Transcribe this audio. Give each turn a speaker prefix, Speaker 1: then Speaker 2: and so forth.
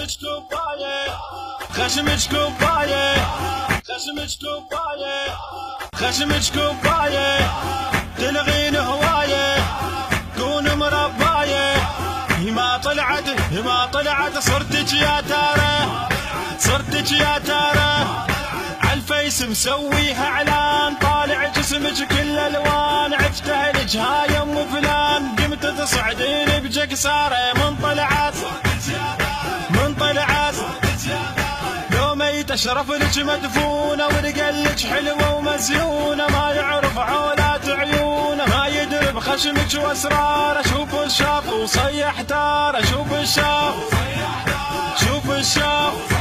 Speaker 1: خشمك كوباية خشمك كوباية خشمك كوباية خشمك كوباية تلغين هواية كون مرباية ما طلعت صرتك يا تارة صرتك يا تارة عالفيس مسويها اعلان طالع جسمك كل الوان عفته لك هاي ام فلان قمت تصعدين بجكسارة من طلعت لو ميت اشرف لك مدفونة ورقلك حلوة ومزيونة ما يعرف عولات عيونه ما يدري بخشمك واسرار اشوف الشاف وصيح تار اشوف الشاف شوف الشاف